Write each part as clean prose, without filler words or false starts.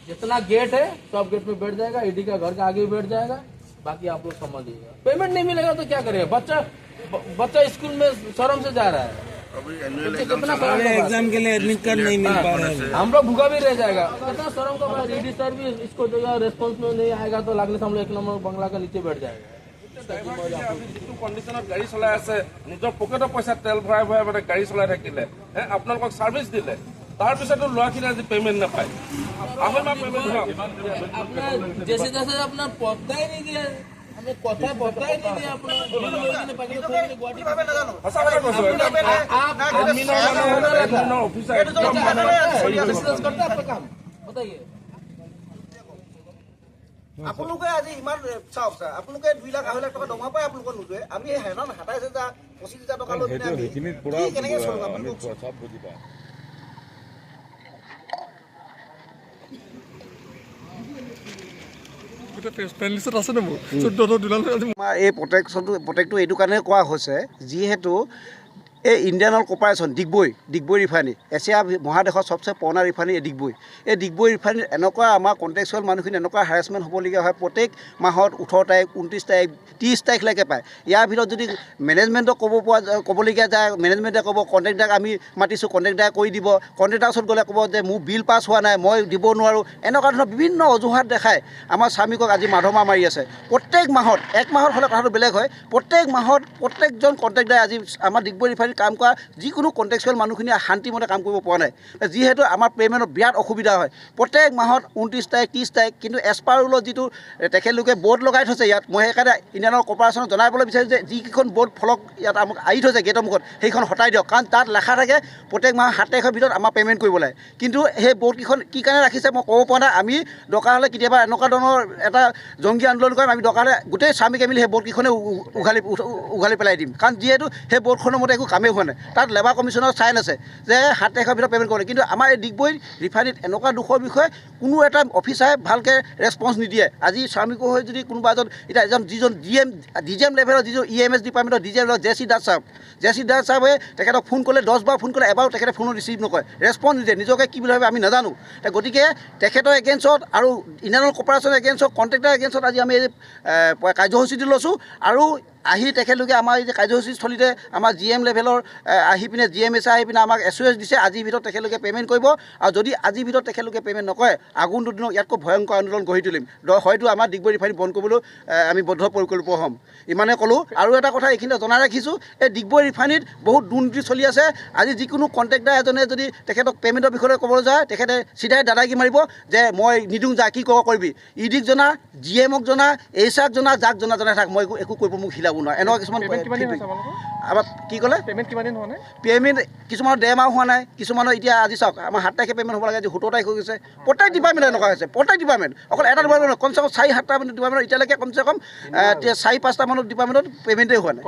जितना गेट है सब गेट में बैठ जाएगा, ईडी का घर के आगे भी बैठ जाएगा, बाकी आप लोग समझिएगा। पेमेंट नहीं मिलेगा तो क्या करेगा? बच्चा स्कूल में शर्म से जा रहा है, कितना एग्जाम के लिए एडमिट कार्ड नहीं मिल पा रहा है, हम लोग भूखा भी रह जाएगा। कितना शर्म का बात। ईडी सर भी इसको जो रेस्पॉन्स में नहीं आएगा तो लागले से हम लोग 1 नंबर बंगला का नीचे बैठ जाएगा। কণ্ডিশ্যনত গাড়ী চলাই আছে, নিজৰ পকেটৰ পইচা তেল ভৰাই ভৰাই মানে গাড়ী চলাই থাকিলে, আপোনালোকক ছাৰ্ভিচ দিলে, তাৰপিছতো ল'ৰাখিনি আজি পেমেণ্ট নাপায়। जैसे जैसे अपना पता ही नहीं दिया, हमें पता ही नहीं दिया अपना। बताइए আপোনালোকে আজি ইমান চাওক ছাৰ, আপোনালোকে 2 লাখ 2.5 লাখ টকা দৰমহা পাই আপোনালোকৰ নোযোৱে, আমি 27,000 25,000 টকা লৈ পিনে আমি কেনেকৈ চলিম? আমাৰ এই প্ৰটেক্টটো এইটো কাৰণে কোৱা হৈছে, যিহেতু এই Indian oil corporation Digboi refinery Asia মহাদেশৰ সবচে পুৰণা ৰিফাইনাৰী এই ডিগবৈ ৰিফাইনাৰীত এনেকুৱা আমাৰ কণ্ট্ৰেকচুৱেল মানুহখিনি এনেকুৱা হেৰাছমেণ্ট হ'বলগীয়া হয়। প্ৰত্যেক মাহত 18 তাৰিখ 29 তাৰিখ 30 তাৰিখলৈকে পায়। ইয়াৰ ভিতৰত যদি মেনেজমেণ্টক ক'বলগীয়া যায়, মেনেজমেণ্টে ক'ব কণ্ট্ৰেক্টাৰক আমি মাতিছোঁ, কণ্ট্ৰেক্টাৰে কৰি দিব। কণ্ট্ৰেক্টাৰৰ ওচৰত গ'লে ক'ব যে মোৰ বিল পাছ হোৱা নাই, মই দিব নোৱাৰোঁ। এনেকুৱা ধৰণৰ বিভিন্ন অজুহাত দেখাই আমাৰ শ্ৰমিকক আজি মাধমা মাৰি আছে। প্ৰত্যেক মাহত, 1 মাহত হ'লে কথাটো বেলেগ হয়, প্ৰত্যেক মাহত প্ৰত্যেকজন কণ্ট্ৰেক্টাৰে আজি আমাৰ ডিগবৈ ৰিফাইনাৰী কাম কৰা যিকোনো কণ্ট্ৰেকচুৱেল মানুহখিনি শান্তিমতে কাম কৰিব পৰা নাই। যিহেতু আমাৰ পে'মেণ্টত বিৰাট অসুবিধা হয়। প্ৰত্যেক মাহত 29 তাৰিখ 30 তাৰিখ, কিন্তু এজ পাৰ ৰুলত যিটো তেখেতলোকে বৰ্ড লগাই থৈছে ইয়াত, মই সেইকাৰণে ইণ্ডিয়ান অইল কৰ্পৰেশ্যনক জনাবলৈ বিচাৰিছোঁ যে যিকেইখন বৰ্ড ফলক ইয়াত আমাক আহি থৈছে গেটৰ মুখত, সেইখন হটাই দিয়ক। কাৰণ তাত লেখা থাকে প্ৰত্যেক মাহ 7 তাৰিখৰ ভিতৰত আমাৰ পে'মেণ্ট কৰিব লাগে। কিন্তু সেই বৰ্ডকেইখন কি কাৰণে ৰাখিছে মই ক'ব পৰা নাই। আমি দৰকাৰ হ'লে কেতিয়াবা এনেকুৱা ধৰণৰ এটা জংগী আন্দোলন কৰিম, আমি দৰকাৰ হ'লে গোটেই শ্ৰমিকে মিলি সেই বৰ্ডকেইখনে উঘালি পেলাই দিম। কাৰণ যিহেতু সেই বৰ্ডখনৰ মতে একো কামেই হোৱা নাই। তাত লেবাৰ কমিশ্যনৰ চাইন আছে যে 7 তাৰিখৰ ভিতৰত পে'মেণ্ট কৰিব লাগে। কিন্তু আমাৰ এই ডিগবৈ ৰিফাইনাৰীত এনেকুৱা দুখৰ বিষয়ে কোনো এটা অফিচাৰে ভালকৈ ৰেছপন্স নিদিয়ে। আজি শ্ৰমিকৰ হৈ যদি কোনোবা এজন যিজন DGM লেভেলৰ যিজন EMS ডিপাৰ্টমেণ্টৰ DGM জেচি দাস চাহাবে তেখেতক ফোন কৰিলে 10 বাৰ ফোন কৰিলে, এবাৰো তেখেতে ফোনো ৰিচিভ নকৰে, ৰেছপন্স নিদিয়ে। নিজকে কি বুলি ভাবে আমি নাজানো। গতিকে তেখেতৰ এগেইনষ্টত আৰু ইণ্ডিয়ান অইল কৰ্পৰেশ্যনৰ এগেইনষ্টত, কণ্ট্ৰেক্টাৰ এগেইনষ্টত আজি আমি এই কাৰ্যসূচীটো লৈছোঁ। আৰু আহি তেখেতলোকে আমাৰ এই যে কাৰ্যসূচীস্থলীতে আমাৰ GM লেভেলৰ আহি পিনে GMS আহি পিনে আমাক SOS দিছে, আজিৰ ভিতৰত তেখেতলোকে পে'মেণ্ট কৰিব। আৰু যদি আজিৰ ভিতৰত তেখেতলোকে পে'মেণ্ট নকৰে, আগন্তুক দিনত ইয়াতকৈ ভয়ংকৰ আন্দোলন গঢ়ি তুলিম। হয়তো আমাৰ ডিগবৈ ৰিফাইনাৰী বন্ধ কৰিবলৈ আমি বদ্ধপৰিকল্পিত হ'ম। ইমানে ক'লোঁ। আৰু এটা কথা এইখিনিতে জনাই ৰাখিছোঁ, এই ডিগবৈ ৰিফাইনাৰীত বহুত দুৰ্নীতি চলি আছে। আজি যিকোনো কণ্ট্ৰেক্টাৰ এজনে যদি তেখেতক পে'মেণ্টৰ বিষয়ে ক'বলৈ যায়, তেখেতে চিধাই দাদাগি মাৰিব যে মই নিদিওঁ, যা কি কৰিবি। ইডিক জনা, GMক জনা, HRক জনা, যাক জনাই থাক, মই একো কৰিব মোক হিলাব নোৱাৰে। এনেকুৱা কিছুমান আমাৰ কি ক'লে পে'মেণ্ট কিছুমানৰ 1.5 মাহ হোৱা নাই, কিছুমানৰ এতিয়া আজি চাওক আমাৰ 7 তাৰিখে পে'মেণ্ট হ'ব লাগে, আজি 17 তাৰিখ হৈ গৈছে। প্ৰত্যেক ডিপাৰ্টমেণ্ট এনেকুৱা হৈছে, প্ৰত্যেক ডিপাৰ্টমেণ্ট, অকল এটা ডিপাৰ্টমেণ্ট নহয়, কমচে কম 4-7টা ডিপাৰ্টমেণ্ট এতিয়ালৈকে কমচে কম 4-5টা মানৰ ডিপাৰ্টমেণ্টত পে'মেণ্টেই হোৱা নাই।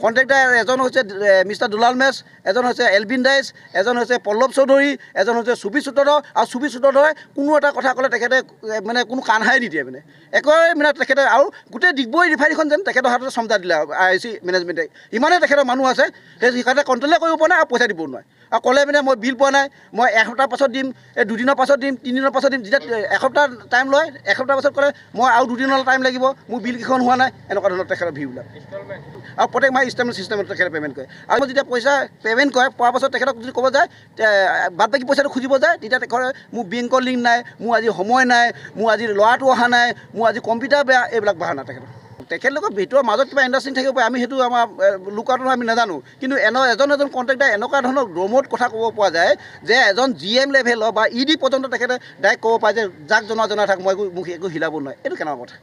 কণ্ট্ৰেক্টাৰ এজন হৈছে মিষ্টাৰ দুলাল মেছ, এজন হৈছে এলবিন দাইছ, এজন হৈছে পল্লৱ চৌধুৰী, এজন হৈছে সুবি সূত্ৰধৰ। আৰু সুবি সূত্ৰধৰে কোনো এটা কথা ক'লে তেখেতে মানে কোনো কাণসাই নিদিয়ে, মানে একোৱে মানে তেখেতে। আৰু গোটেই ডিগবৈ ৰিফাইনাৰীখন যেন তেখেতৰ হাততে চম্জা দিলে IOC মেনেজমেণ্টে। ইমানেই তেখেতৰ মানুহ আছে, সেই সিহঁতে কণ্ট্ৰলে কৰিব পৰা নাই আৰু পইচা দিব নোৱাৰে। আৰু ক'লে মানে মই বিল পোৱা নাই, মই 1 সপ্তাহ পাছত দিম, 2 দিনৰ পাছত দিম, 3 দিনৰ পাছত দিম। যেতিয়া 1 সপ্তাহ টাইম লয়, 1 সপ্তাহ পাছত ক'লে মই আৰু 2 দিনৰ টাইম লাগিব, মোৰ বিলকেইখন হোৱা নাই। এনেকুৱা ধৰণৰ তেখেতৰ ভিউবিলাক। আৰু প্ৰত্যেক মাহে ইনষ্টলমেণ্ট চিষ্টেমত তেখেতে পে'মেণ্ট কৰে। আৰু যেতিয়া পইচা পে'মেণ্ট কৰে, পোৱাৰ পাছত তেখেতক যদি ক'ব যায়, বাদ বাকী পইচাটো খুজিব যায়, তেতিয়া তেখেতে মোৰ বেংকৰ লিংক নাই, মোৰ আজি সময় নাই, মোৰ আজি ল'ৰাটো অহা নাই, মোৰ আজি কম্পিউটাৰ বেয়া, এইবিলাক বাহানা তেখেতলোকৰ ভিতৰৰ মাজত কিবা ইণ্ডাষ্ট্ৰিং থাকিব পাৰে, আমি সেইটো আমাৰ লোকটো আমি নাজানো। কিন্তু এজন কণ্ট্ৰেক্টাৰ এনেকুৱা ধৰণৰ ড্ৰমত কথা ক'ব পৰা যায় যে এজন GM লেভেলৰ বা ED পৰ্যন্ত তেখেতে ডাইৰেক্ট ক'ব পাৰে যে যাক জনাই থাক, মই মোক একো হিলাব নোৱাৰে। এইটো কেনেকুৱা কথা?